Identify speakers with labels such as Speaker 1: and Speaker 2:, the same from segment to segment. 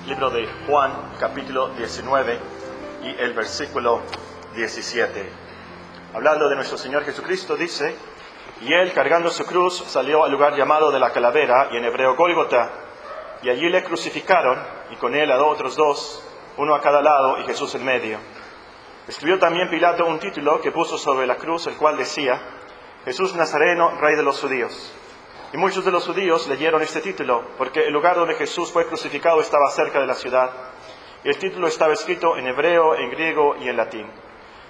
Speaker 1: libro de Juan, capítulo 19 y el versículo 17. Hablando de nuestro Señor Jesucristo, dice: y él, cargando su cruz, salió al lugar llamado de la calavera, y en hebreo Gólgota, y allí le crucificaron, y con él a otros dos, uno a cada lado, y Jesús en medio. Escribió también Pilato un título que puso sobre la cruz, el cual decía: Jesús Nazareno, Rey de los Judíos. Y muchos de los judíos leyeron este título, porque el lugar donde Jesús fue crucificado estaba cerca de la ciudad. Y el título estaba escrito en hebreo, en griego y en latín.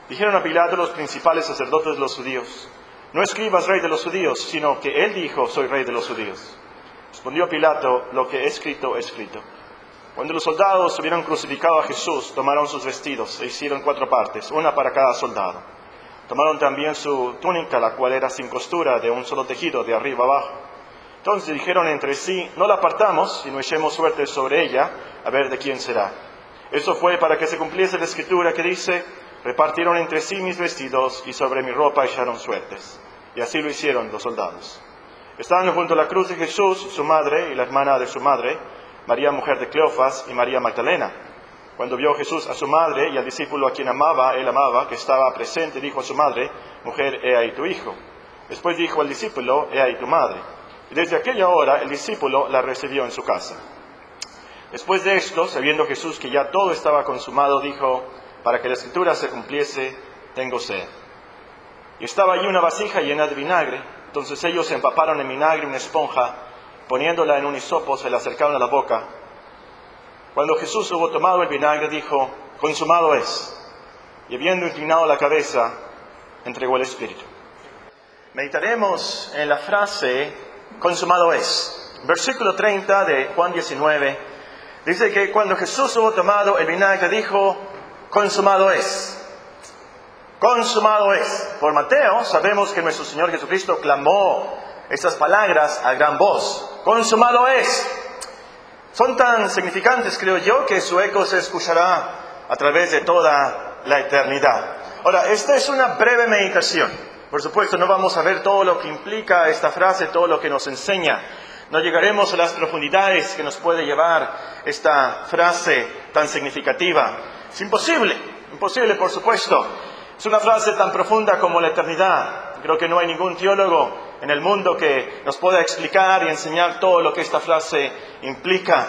Speaker 1: Dijeron a Pilato los principales sacerdotes de los judíos: no escribas Rey de los Judíos, sino que él dijo: soy Rey de los Judíos. Respondió Pilato: lo que he escrito, he escrito. Cuando los soldados hubieron crucificado a Jesús, tomaron sus vestidos e hicieron 4 partes, una para cada soldado. Tomaron también su túnica, la cual era sin costura, de un solo tejido, de arriba abajo. Entonces dijeron entre sí: no la apartamos, sino echemos suerte sobre ella, a ver de quién será. Eso fue para que se cumpliese la escritura que dice: repartieron entre sí mis vestidos, y sobre mi ropa echaron suertes. Y así lo hicieron los soldados. Estaban junto a la cruz de Jesús, su madre y la hermana de su madre, María, mujer de Cleofas, y María Magdalena. Cuando vio Jesús a su madre y al discípulo a quien él amaba, que estaba presente, dijo a su madre: mujer, he ahí tu hijo. Después dijo al discípulo: he ahí tu madre. Y desde aquella hora el discípulo la recibió en su casa. Después de esto, sabiendo Jesús que ya todo estaba consumado, dijo: para que la escritura se cumpliese, tengo sed. Y estaba allí una vasija llena de vinagre. Entonces ellos empaparon en vinagre una esponja, poniéndola en un hisopo, se la acercaron a la boca. Cuando Jesús hubo tomado el vinagre, dijo: consumado es. Y habiendo inclinado la cabeza, entregó el espíritu. Meditaremos en la frase consumado es. Versículo 30 de Juan 19 dice que cuando Jesús hubo tomado el vinagre, dijo: consumado es. Consumado es. Por Mateo sabemos que nuestro Señor Jesucristo clamó estas palabras a gran voz: consumado es. Son tan significantes, creo yo, que su eco se escuchará a través de toda la eternidad. Ahora, esta es una breve meditación. Por supuesto, no vamos a ver todo lo que implica esta frase, todo lo que nos enseña. No llegaremos a las profundidades que nos puede llevar esta frase tan significativa. Es imposible, por supuesto. Es una frase tan profunda como la eternidad. Creo que no hay ningún teólogo en el mundo que nos pueda explicar y enseñar todo lo que esta frase implica.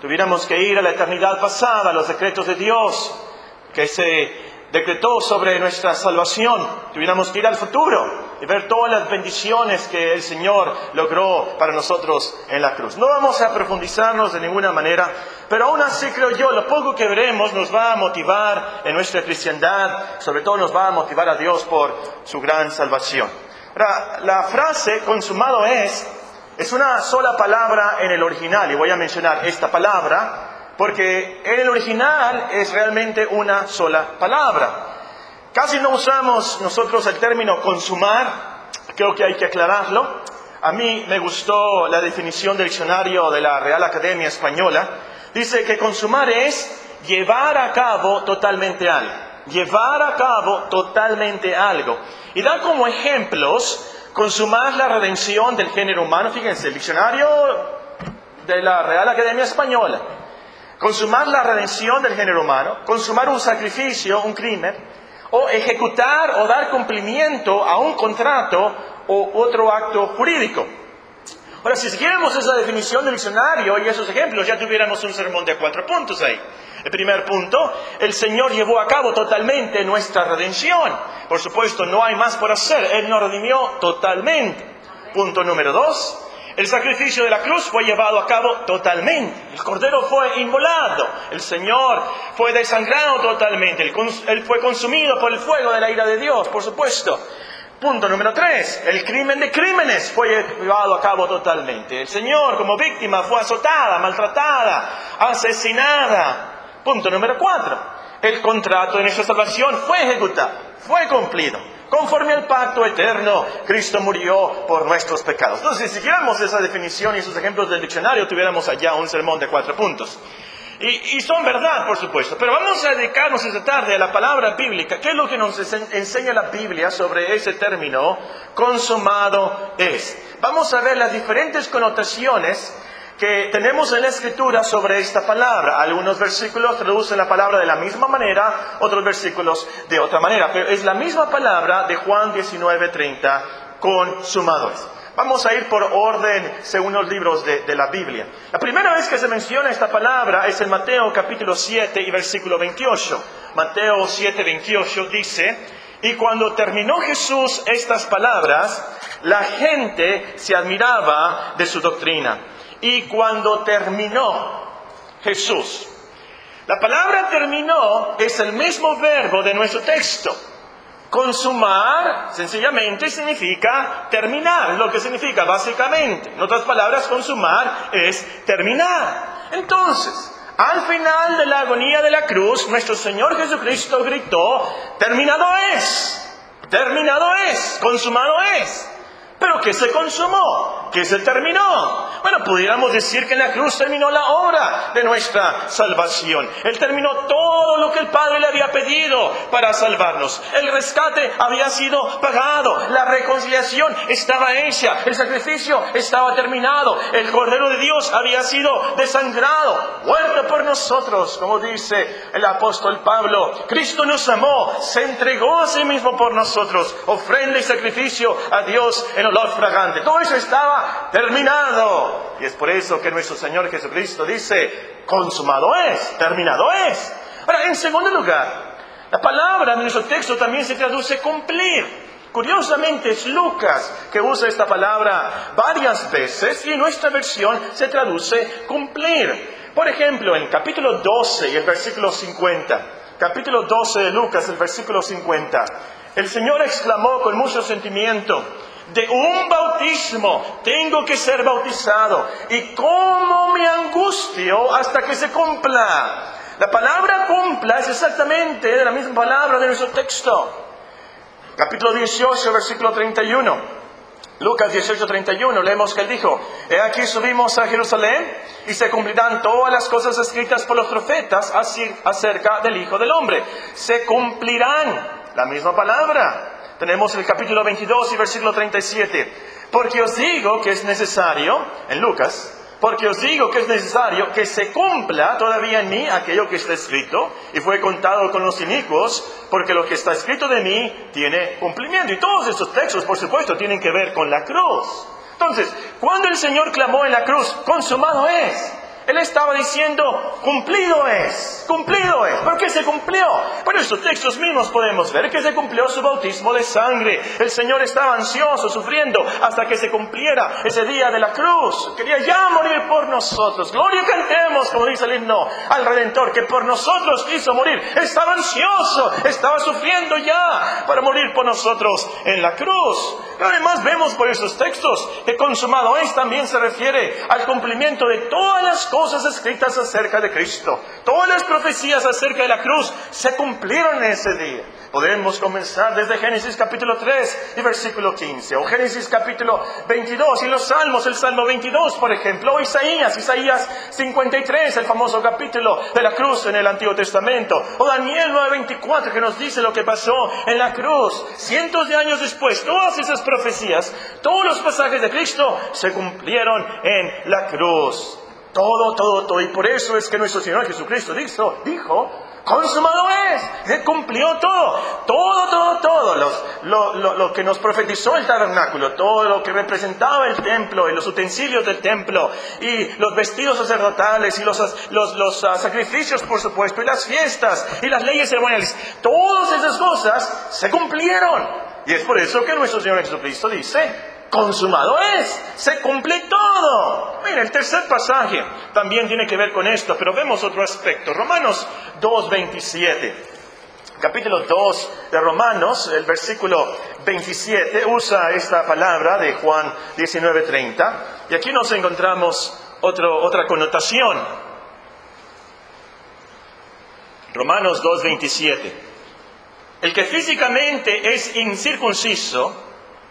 Speaker 1: Tuviéramos que ir a la eternidad pasada, a los decretos de Dios que se decretó sobre nuestra salvación. Tuviéramos que ir al futuro y ver todas las bendiciones que el Señor logró para nosotros en la cruz. No vamos a profundizarnos de ninguna manera, pero aún así creo yo, lo poco que veremos nos va a motivar en nuestra cristiandad, sobre todo nos va a motivar a Dios por su gran salvación. Ahora, la frase consumado es una sola palabra en el original, y voy a mencionar esta palabra porque en el original es realmente una sola palabra. Casi no usamos nosotros el término consumar, creo que hay que aclararlo. A mí me gustó la definición del diccionario de la Real Academia Española. Dice que consumar es llevar a cabo totalmente algo. Llevar a cabo totalmente algo. Y da como ejemplos consumar la redención del género humano. Fíjense, el diccionario de la Real Academia Española. Consumar la redención del género humano, consumar un sacrificio, un crimen, o ejecutar o dar cumplimiento a un contrato o otro acto jurídico. Ahora, si siguiéramos esa definición del diccionario y esos ejemplos, ya tuviéramos un sermón de 4 puntos ahí. El primer punto: el Señor llevó a cabo totalmente nuestra redención. Por supuesto, no hay más por hacer. Él nos redimió totalmente. Punto número 2. El sacrificio de la cruz fue llevado a cabo totalmente. El cordero fue inmolado. El Señor fue desangrado totalmente. Él fue consumido por el fuego de la ira de Dios, por supuesto. Punto número 3. El crimen de crímenes fue llevado a cabo totalmente. El Señor, como víctima, fue azotada, maltratada, asesinada. Punto número 4. El contrato de nuestra salvación fue ejecutado, fue cumplido. Conforme al pacto eterno, Cristo murió por nuestros pecados. Entonces, si siguiéramos esa definición y esos ejemplos del diccionario, tuviéramos allá un sermón de 4 puntos. Y son verdad, por supuesto. Pero vamos a dedicarnos esta tarde a la palabra bíblica. ¿Qué es lo que nos enseña la Biblia sobre ese término? Consumado es. Vamos a ver las diferentes connotaciones que tenemos en la Escritura sobre esta palabra. Algunos versículos traducen la palabra de la misma manera, otros versículos de otra manera. Pero es la misma palabra de Juan 19:30, consumado es. Vamos a ir por orden según los libros de la Biblia. La primera vez que se menciona esta palabra es en Mateo capítulo 7 y versículo 28. Mateo 7:28 dice: y cuando terminó Jesús estas palabras, la gente se admiraba de su doctrina. Y cuando terminó Jesús. La palabra terminó es el mismo verbo de nuestro texto. Consumar, sencillamente, significa terminar, lo que significa básicamente. En otras palabras, consumar es terminar. Entonces, al final de la agonía de la cruz, nuestro Señor Jesucristo gritó: terminado es, consumado es. ¿Pero qué se consumó? ¿Qué se terminó? Bueno, pudiéramos decir que en la cruz terminó la obra de nuestra salvación. Él terminó todo lo que el Padre le había pedido para salvarnos. El rescate había sido pagado. La reconciliación estaba hecha. El sacrificio estaba terminado. El Cordero de Dios había sido desangrado, muerto por nosotros, como dice el apóstol Pablo. Cristo nos amó, se entregó a sí mismo por nosotros. Ofrenda y sacrificio a Dios en olor fragante. Todo eso estaba terminado. Y es por eso que nuestro Señor Jesucristo dice: consumado es, terminado es. Ahora, en segundo lugar, la palabra de nuestro texto también se traduce cumplir. Curiosamente es Lucas que usa esta palabra varias veces y en nuestra versión se traduce cumplir. Por ejemplo, en capítulo 12 y el versículo 50. Capítulo 12 de Lucas, el versículo 50. El Señor exclamó con mucho sentimiento: de un bautismo tengo que ser bautizado, y cómo me angustio hasta que se cumpla. La palabra cumpla es exactamente la misma palabra de nuestro texto. Capítulo 18, versículo 31. Lucas 18:31, leemos que él dijo: he aquí subimos a Jerusalén, y se cumplirán todas las cosas escritas por los profetas acerca del Hijo del Hombre. Se cumplirán, la misma palabra. Tenemos el capítulo 22 y versículo 37. Porque os digo que es necesario, en Lucas, porque os digo que es necesario que se cumpla todavía en mí aquello que está escrito, y fue contado con los inicuos, porque lo que está escrito de mí tiene cumplimiento. Y todos estos textos, por supuesto, tienen que ver con la cruz. Entonces, cuando el Señor clamó en la cruz: consumado es, Él estaba diciendo: cumplido es, cumplido es. ¿Por qué se cumplió? Por estos textos mismos podemos ver que se cumplió su bautismo de sangre. El Señor estaba ansioso, sufriendo, hasta que se cumpliera ese día de la cruz. Quería ya morir por nosotros. Gloria, cantemos, como dice el himno, al Redentor, que por nosotros quiso morir. Estaba ansioso, estaba sufriendo ya para morir por nosotros en la cruz. Pero además vemos por esos textos que consumado es también se refiere al cumplimiento de todas las cosas escritas acerca de Cristo. Todas las profecías acerca de la cruz se cumplieron en ese día. Podemos comenzar desde Génesis capítulo 3 y versículo 15, o Génesis capítulo 22 y los Salmos, el Salmo 22 por ejemplo, o Isaías 53, el famoso capítulo de la cruz en el Antiguo Testamento, o Daniel 9:24 que nos dice lo que pasó en la cruz. Cientos de años después, todas esas profecías, todos los pasajes de Cristo se cumplieron en la cruz. Todo. Y por eso es que nuestro Señor Jesucristo dijo: consumado es. Se cumplió todo. Lo que nos profetizó el tabernáculo, todo lo que representaba el templo y los utensilios del templo y los vestidos sacerdotales y los sacrificios, por supuesto, y las fiestas y las leyes ceremoniales. Todas esas cosas se cumplieron. Y es por eso que nuestro Señor Jesucristo dice: consumado es, se cumple todo. Mira, el tercer pasaje también tiene que ver con esto, pero vemos otro aspecto. Romanos 2:27. Capítulo 2 de Romanos, el versículo 27, usa esta palabra de Juan 19:30. Y aquí nos encontramos otra connotación. Romanos 2:27. El que físicamente es incircunciso,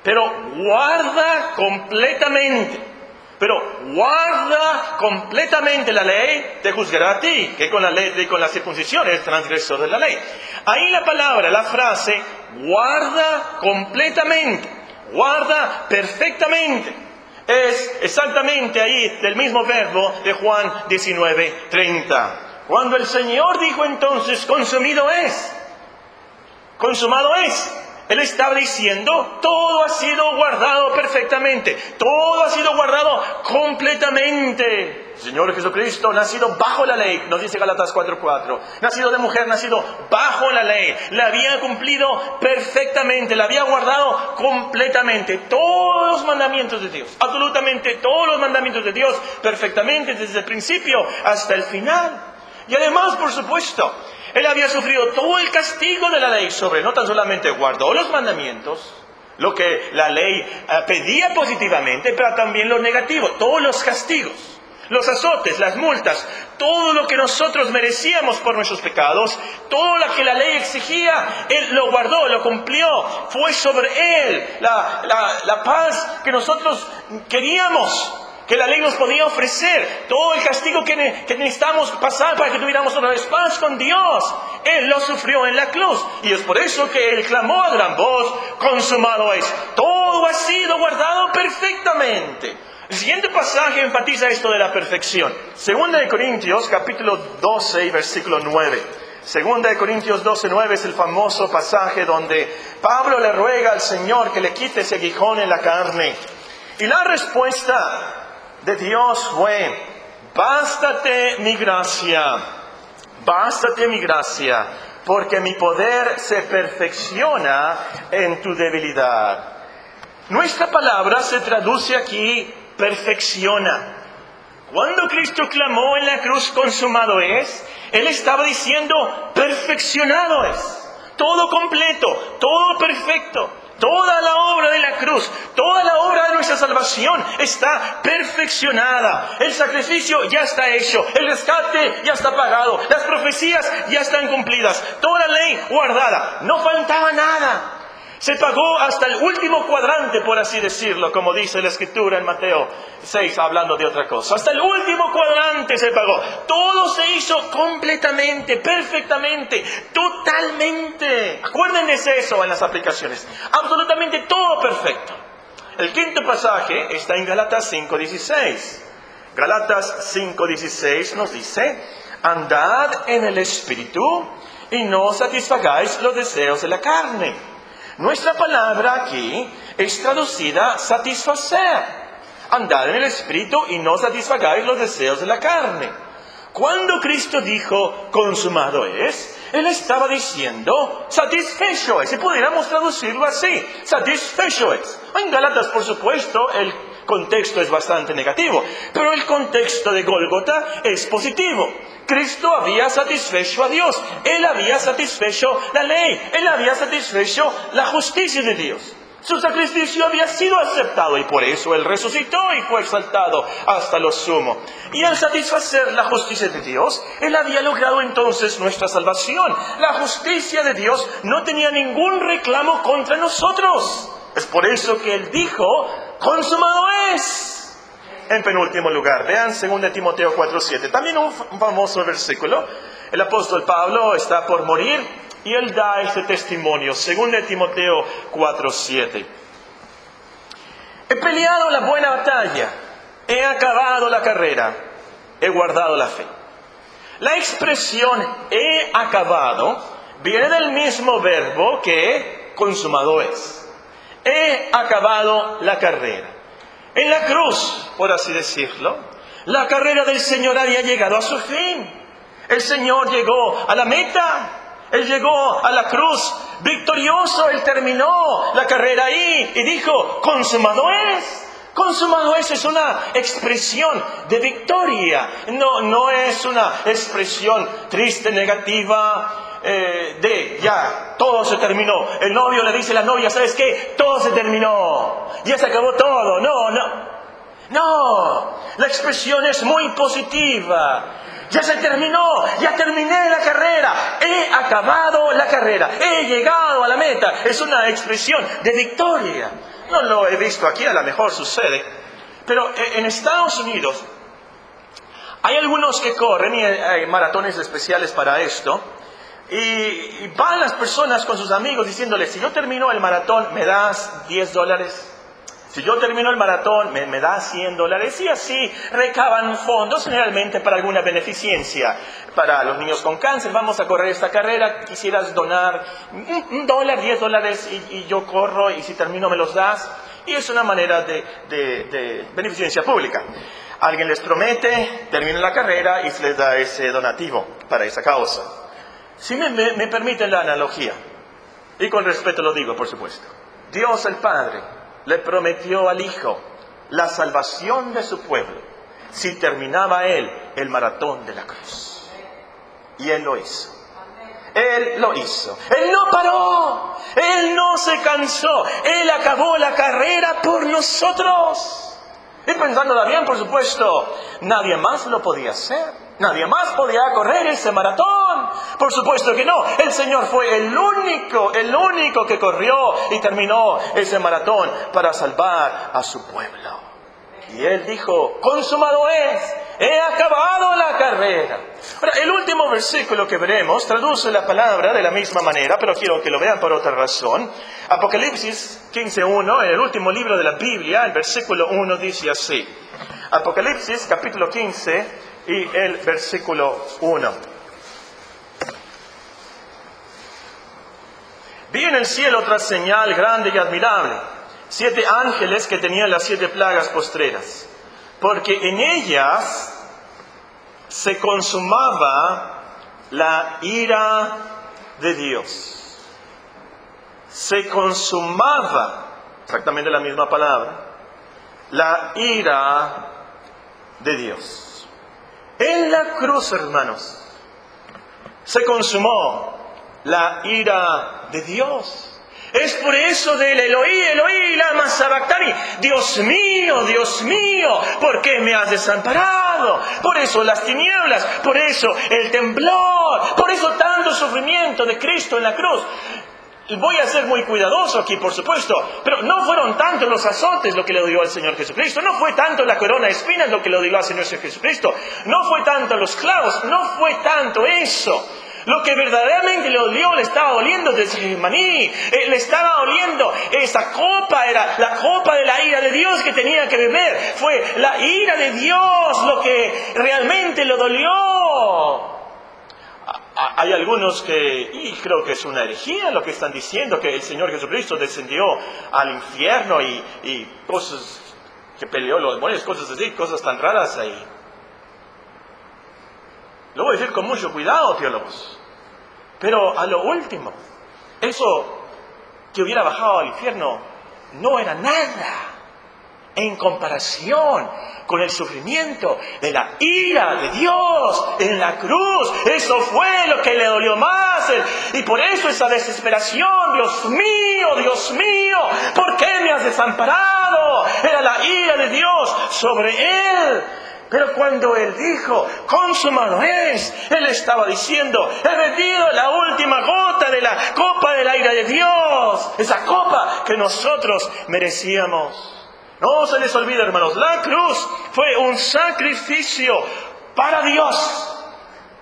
Speaker 1: pero guarda completamente la ley, te juzgará a ti, que con la ley y con la circuncisión es transgresor de la ley. Ahí la frase, guarda completamente, guarda perfectamente. es exactamente ahí del mismo verbo de Juan 19:30. Cuando el Señor dijo entonces, consumado es, Él estaba diciendo, todo ha sido guardado perfectamente, todo ha sido guardado completamente. El Señor Jesucristo, nacido bajo la ley, nos dice Gálatas 4:4, nacido de mujer, nacido bajo la ley, la había cumplido perfectamente, la había guardado completamente. Todos los mandamientos de Dios, absolutamente todos los mandamientos de Dios, perfectamente desde el principio hasta el final. Y además, por supuesto, Él había sufrido todo el castigo de la ley sobre, no tan solamente guardó los mandamientos, lo que la ley pedía positivamente, pero también lo negativo, todos los castigos, los azotes, las multas, todo lo que nosotros merecíamos por nuestros pecados, todo lo que la ley exigía, Él lo guardó, lo cumplió, fue sobre Él la paz que nosotros queríamos, que la ley nos podía ofrecer, todo el castigo que necesitamos pasar para que tuviéramos una vez paz con Dios. Él lo sufrió en la cruz. Y es por eso que Él clamó a gran voz, consumado es. Todo ha sido guardado perfectamente. El siguiente pasaje enfatiza esto de la perfección. Segunda de Corintios, capítulo 12 y versículo 9. Segunda de Corintios 12:9 es el famoso pasaje donde Pablo le ruega al Señor que le quite ese aguijón en la carne. Y la respuesta de Dios fue, bástate mi gracia, porque mi poder se perfecciona en tu debilidad. Nuestra palabra se traduce aquí, perfecciona. Cuando Cristo clamó en la cruz, consumado es, Él estaba diciendo, perfeccionado es. Todo completo, todo perfecto. Toda la obra de la cruz, toda la obra de nuestra salvación está perfeccionada. El sacrificio ya está hecho, el rescate ya está pagado, las profecías ya están cumplidas, toda la ley guardada, no faltaba nada. Se pagó hasta el último cuadrante, por así decirlo, como dice la Escritura en Mateo 6, hablando de otra cosa. Hasta el último cuadrante se pagó. Todo se hizo completamente, perfectamente, totalmente. Acuérdense eso en las aplicaciones. Absolutamente todo perfecto. El quinto pasaje está en Gálatas 5:16. Gálatas 5:16 nos dice, andad en el Espíritu y no satisfagáis los deseos de la carne. Nuestra palabra aquí es traducida satisfacer. Andad en el Espíritu y no satisfagáis los deseos de la carne. Cuando Cristo dijo, consumado es, Él estaba diciendo, satisfecho es. Si pudiéramos traducirlo así, satisfecho es. En Gálatas, por supuesto, el contexto es bastante negativo, pero el contexto de Gólgota es positivo. Cristo había satisfecho a Dios, Él había satisfecho la ley, Él había satisfecho la justicia de Dios. Su sacrificio había sido aceptado y por eso Él resucitó y fue exaltado hasta lo sumo. Y al satisfacer la justicia de Dios, Él había logrado entonces nuestra salvación. La justicia de Dios no tenía ningún reclamo contra nosotros. Es por eso que Él dijo, consumado es. En penúltimo lugar, vean 2 Timoteo 4:7. También un famoso versículo. El apóstol Pablo está por morir y él da este testimonio. 2 Timoteo 4:7. He peleado la buena batalla. He acabado la carrera. He guardado la fe. La expresión he acabado viene del mismo verbo que consumado es. He acabado la carrera. En la cruz, por así decirlo, la carrera del Señor había llegado a su fin. El Señor llegó a la meta. Él llegó a la cruz victorioso. Él terminó la carrera ahí y dijo, consumado es. Consumado es una expresión de victoria. No es una expresión triste, negativa, ya, todo se terminó. El novio le dice a la novia, ¿sabes qué? Todo se terminó. Ya se acabó todo. No, la expresión es muy positiva. Ya se terminó, ya terminé la carrera, he acabado la carrera, he llegado a la meta. Es una expresión de victoria. No lo he visto aquí, a lo mejor sucede, pero en Estados Unidos hay algunos que corren y hay maratones especiales para esto. Y van las personas con sus amigos diciéndoles, si yo termino el maratón, ¿me das $10? Si yo termino el maratón, me da $100 y así recaban fondos generalmente para alguna beneficencia. Para los niños con cáncer, vamos a correr esta carrera, quisieras donar $1, $10 y yo corro y si termino me los das. Y es una manera de beneficencia pública. Alguien les promete, termina la carrera y se les da ese donativo para esa causa. Si me permiten la analogía, y con respeto lo digo, por supuesto. Dios el Padre le prometió al Hijo la salvación de su pueblo si terminaba Él el maratón de la cruz. Y Él lo hizo. Él lo hizo. Él no paró. Él no se cansó. Él acabó la carrera por nosotros. Y pensándola bien, por supuesto, nadie más lo podía hacer. Nadie más podía correr ese maratón. Por supuesto que no. El Señor fue el único que corrió y terminó ese maratón para salvar a su pueblo. Y Él dijo, consumado es, he acabado la carrera. Ahora, el último versículo que veremos traduce la palabra de la misma manera, pero quiero que lo vean por otra razón. Apocalipsis 15:1, en el último libro de la Biblia, el versículo 1 dice así. Apocalipsis capítulo 15 y el versículo 1. Vi en el cielo otra señal grande y admirable, 7 ángeles que tenían las 7 plagas postreras, porque en ellas se consumaba la ira de Dios. Se consumaba, exactamente la misma palabra, la ira de Dios. En la cruz, hermanos, se consumó la ira de Dios. Es por eso del Eloí, Eloí, lama sabactani. Dios mío, ¿por qué me has desamparado? Por eso las tinieblas, por eso el temblor, por eso tanto sufrimiento de Cristo en la cruz. Voy a ser muy cuidadoso aquí, por supuesto, pero no fueron tanto los azotes lo que le dio al Señor Jesucristo, no fue tanto la corona de espinas lo que le dio al Señor Jesucristo, no fue tanto los clavos, no fue tanto eso. Lo que verdaderamente le dolió, le estaba doliendo desde Getsemaní, le estaba doliendo, esa copa era la copa de la ira de Dios que tenía que beber, fue la ira de Dios lo que realmente le dolió. Hay algunos y creo que es una herejía lo que están diciendo, que el Señor Jesucristo descendió al infierno y cosas que peleó los demonios, cosas así, cosas tan raras ahí. Lo voy a decir con mucho cuidado, teólogos. Pero a lo último, eso que hubiera bajado al infierno no era nada en comparación con el sufrimiento de la ira de Dios en la cruz. Eso fue lo que le dolió más. Y por eso esa desesperación, Dios mío, ¿por qué me has desamparado? Era la ira de Dios sobre Él. Pero cuando Él dijo, consumado es, Él estaba diciendo, he bebido la última gota de la copa de la ira de Dios. Esa copa que nosotros merecíamos. No se les olvide, hermanos, la cruz fue un sacrificio para Dios.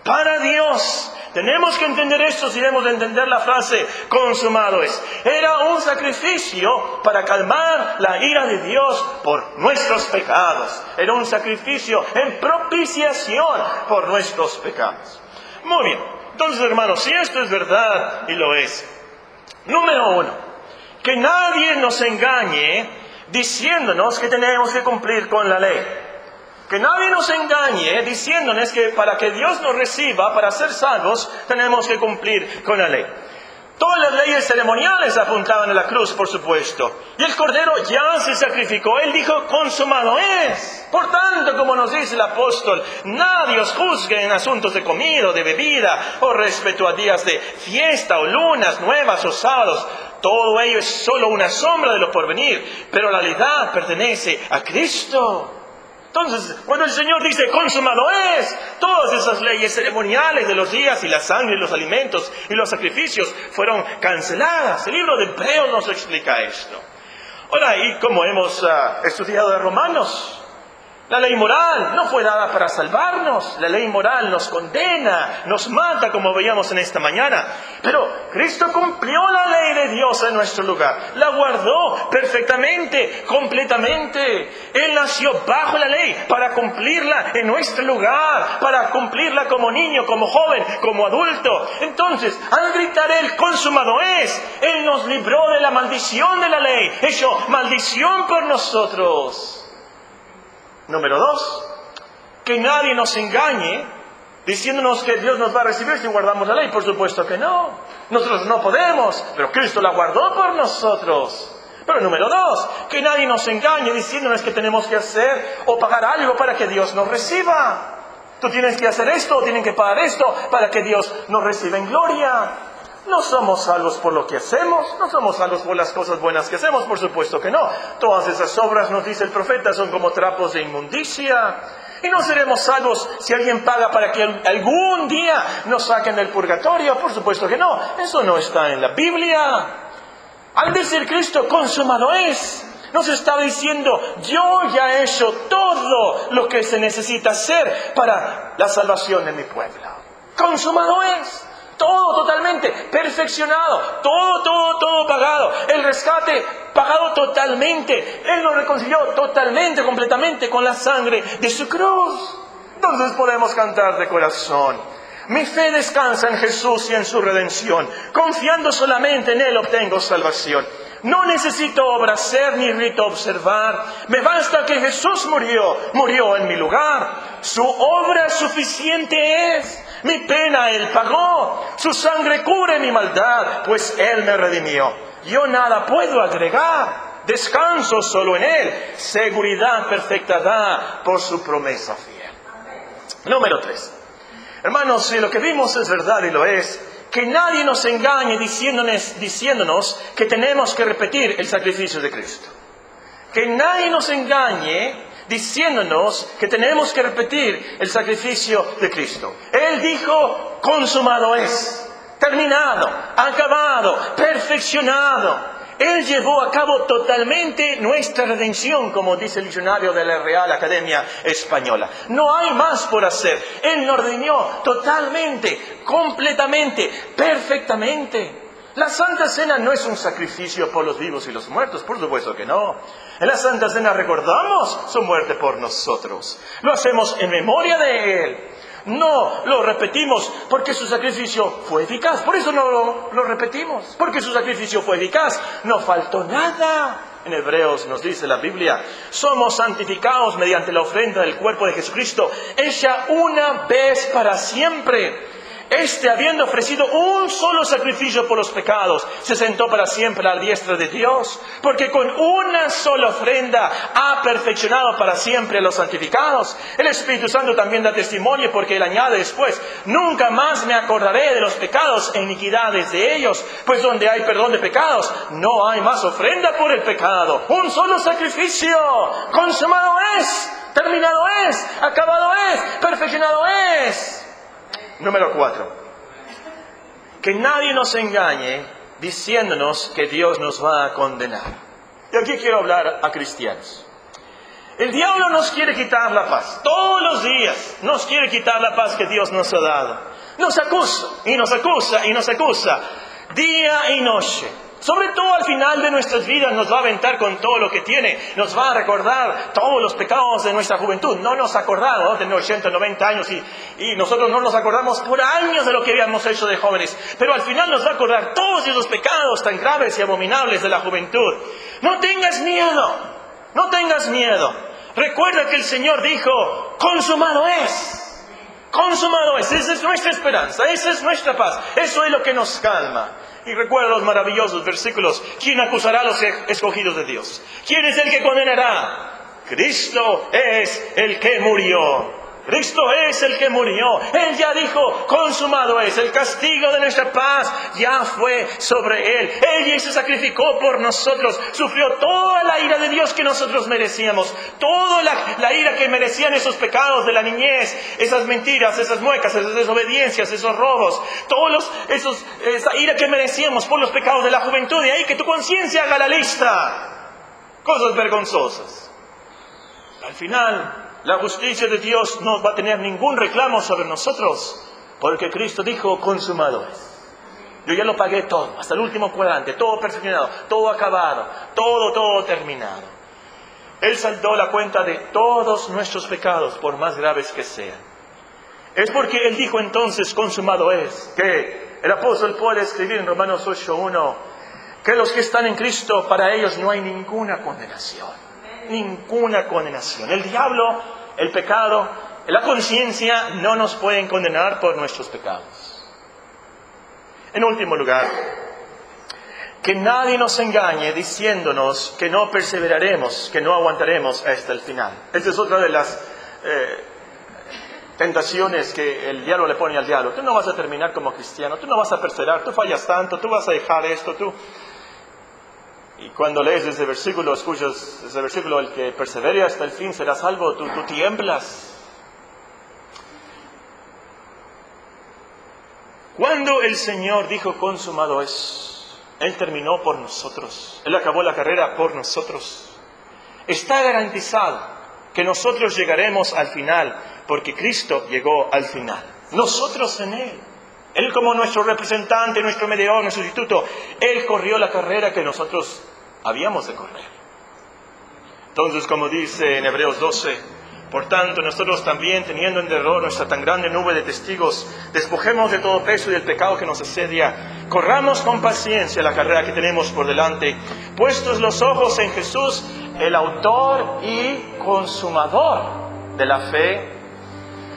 Speaker 1: Para Dios. Tenemos que entender esto si debemos de entender la frase consumado es. Era un sacrificio para calmar la ira de Dios por nuestros pecados. Era un sacrificio en propiciación por nuestros pecados. Muy bien. Entonces, hermanos, si esto es verdad, y lo es. Número 1. Que nadie nos engañe diciéndonos que tenemos que cumplir con la ley. Que nadie nos engañe diciéndonos que para que Dios nos reciba, para ser salvos, tenemos que cumplir con la ley. Todas las leyes ceremoniales apuntaban a la cruz, por supuesto. Y el Cordero ya se sacrificó. Él dijo, consumado es. Por tanto, como nos dice el apóstol, nadie os juzgue en asuntos de comida o de bebida, o respecto a días de fiesta, o lunas nuevas, o sábados. Todo ello es solo una sombra de lo porvenir, pero la realidad pertenece a Cristo. Entonces, cuando el Señor dice, consumado es, todas esas leyes ceremoniales de los días y la sangre y los alimentos y los sacrificios fueron canceladas. El libro de Hebreos nos explica esto. Ahora, y como hemos estudiado de Romanos, La ley moral no fue dada para salvarnos. La ley moral nos condena, nos mata, como veíamos en esta mañana. Pero Cristo cumplió la ley de Dios en nuestro lugar. La guardó perfectamente, completamente. Él nació bajo la ley para cumplirla en nuestro lugar, para cumplirla como niño, como joven, como adulto. Entonces, al gritar Él, consumado es, Él nos libró de la maldición de la ley, hecho maldición por nosotros. Número 2, que nadie nos engañe diciéndonos que Dios nos va a recibir si guardamos la ley. Por supuesto que no. Nosotros no podemos, pero Cristo la guardó por nosotros. Pero número 2, que nadie nos engañe diciéndonos que tenemos que hacer o pagar algo para que Dios nos reciba. Tú tienes que hacer esto, o tienen que pagar esto para que Dios nos reciba en gloria. No somos salvos por lo que hacemos, no somos salvos por las cosas buenas que hacemos, por supuesto que no. Todas esas obras, nos dice el profeta, son como trapos de inmundicia. Y no seremos salvos si alguien paga para que algún día nos saquen del purgatorio, por supuesto que no. Eso no está en la Biblia. Al decir Cristo, consumado es, nos está diciendo, yo ya he hecho todo lo que se necesita hacer para la salvación de mi pueblo. Consumado es. Todo totalmente perfeccionado, todo pagado. El rescate pagado totalmente. Él nos reconcilió totalmente, completamente con la sangre de su cruz. Entonces podemos cantar de corazón. Mi fe descansa en Jesús y en su redención. Confiando solamente en Él obtengo salvación. No necesito obra hacer ni rito observar. Me basta que Jesús murió en mi lugar. Su obra suficiente es. Mi pena Él pagó. Su sangre cubre mi maldad, pues Él me redimió. Yo nada puedo agregar. Descanso solo en Él. Seguridad perfecta da por su promesa fiel. Número 3. Hermanos, si lo que vimos es verdad y lo es, que nadie nos engañe diciéndonos que tenemos que repetir el sacrificio de Cristo. Que nadie nos engañe diciéndonos que tenemos que repetir el sacrificio de Cristo. Él dijo, consumado es, terminado, acabado, perfeccionado. Él llevó a cabo totalmente nuestra redención, como dice el diccionario de la Real Academia Española. No hay más por hacer. Él nos redimió totalmente, completamente, perfectamente. La Santa Cena no es un sacrificio por los vivos y los muertos, por supuesto que no. En la Santa Cena recordamos su muerte por nosotros. Lo hacemos en memoria de Él. No lo repetimos porque su sacrificio fue eficaz. Por eso no lo repetimos. Porque su sacrificio fue eficaz. No faltó nada. En Hebreos nos dice la Biblia, somos santificados mediante la ofrenda del cuerpo de Jesucristo, hecha una vez para siempre. Habiendo ofrecido un solo sacrificio por los pecados, se sentó para siempre a la diestra de Dios, porque con una sola ofrenda ha perfeccionado para siempre a los santificados. El Espíritu Santo también da testimonio, porque Él añade después, nunca más me acordaré de los pecados e iniquidades de ellos, pues donde hay perdón de pecados, no hay más ofrenda por el pecado. Un solo sacrificio, consumado es, terminado es, acabado es, perfeccionado es. Número 4. Que nadie nos engañe diciéndonos que Dios nos va a condenar. Y aquí quiero hablar a cristianos. El diablo nos quiere quitar la paz. Todos los días nos quiere quitar la paz que Dios nos ha dado. Nos acusa y nos acusa y nos acusa. Día y noche. Sobre todo al final de nuestras vidas nos va a aventar con todo lo que tiene. Nos va a recordar todos los pecados de nuestra juventud. No nos acordamos, tener 80, 90 años y nosotros no nos acordamos por años de lo que habíamos hecho de jóvenes. Pero al final nos va a acordar todos esos pecados tan graves y abominables de la juventud. No tengas miedo, no tengas miedo. Recuerda que el Señor dijo, consumado es. Consumado es. Esa es nuestra esperanza, esa es nuestra paz. Eso es lo que nos calma. Y recuerda los maravillosos versículos. ¿Quién acusará a los escogidos de Dios? ¿Quién es el que condenará? Cristo es el que murió. Cristo es el que murió. Él ya dijo, consumado es. El castigo de nuestra paz ya fue sobre Él. Él ya se sacrificó por nosotros. Sufrió toda la ira de Dios que nosotros merecíamos. Toda la ira que merecían esos pecados de la niñez. Esas mentiras, esas muecas, esas desobediencias, esos robos. Esa ira que merecíamos por los pecados de la juventud. De ahí que tu conciencia haga la lista. Cosas vergonzosas. Al final, la justicia de Dios no va a tener ningún reclamo sobre nosotros, porque Cristo dijo, consumado es. Yo ya lo pagué todo, hasta el último cuadrante, todo perfeccionado, todo acabado, todo terminado. Él saldó la cuenta de todos nuestros pecados, por más graves que sean. Es porque Él dijo entonces, consumado es, que el apóstol puede escribir en Romanos 8:1, que los que están en Cristo, para ellos no hay ninguna condenación. Ninguna condenación. El diablo, el pecado, la conciencia no nos pueden condenar por nuestros pecados. En último lugar, que nadie nos engañe diciéndonos que no perseveraremos, que no aguantaremos hasta el final. Esta es otra de las tentaciones que el diablo le pone al diablo. Tú no vas a terminar como cristiano, tú no vas a perseverar, tú fallas tanto, tú vas a dejar esto, tú... Y cuando lees ese versículo, escuchas ese versículo, el que persevere hasta el fin será salvo, tú tiemblas. Cuando el Señor dijo consumado es, Él terminó por nosotros. Él acabó la carrera por nosotros. Está garantizado que nosotros llegaremos al final, porque Cristo llegó al final. Nosotros en Él. Él como nuestro representante, nuestro mediador, nuestro sustituto, Él corrió la carrera que nosotros habíamos de correr. Entonces, como dice en Hebreos 12, por tanto, nosotros también, teniendo en derredor nuestra tan grande nube de testigos, despojemos de todo peso y del pecado que nos asedia, corramos con paciencia la carrera que tenemos por delante, puestos los ojos en Jesús, el autor y consumador de la fe,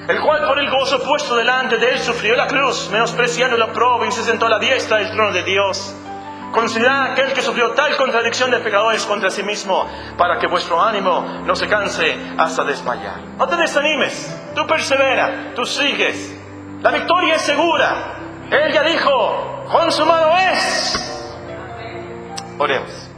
Speaker 1: el cual por el gozo puesto delante de Él sufrió la cruz, menospreciando la prueba, y se sentó a la diestra del trono de Dios. Considerad aquel que sufrió tal contradicción de pecadores contra sí mismo, para que vuestro ánimo no se canse hasta desmayar. No te desanimes, tú persevera, tú sigues. La victoria es segura. Él ya dijo, consumado es. Oremos.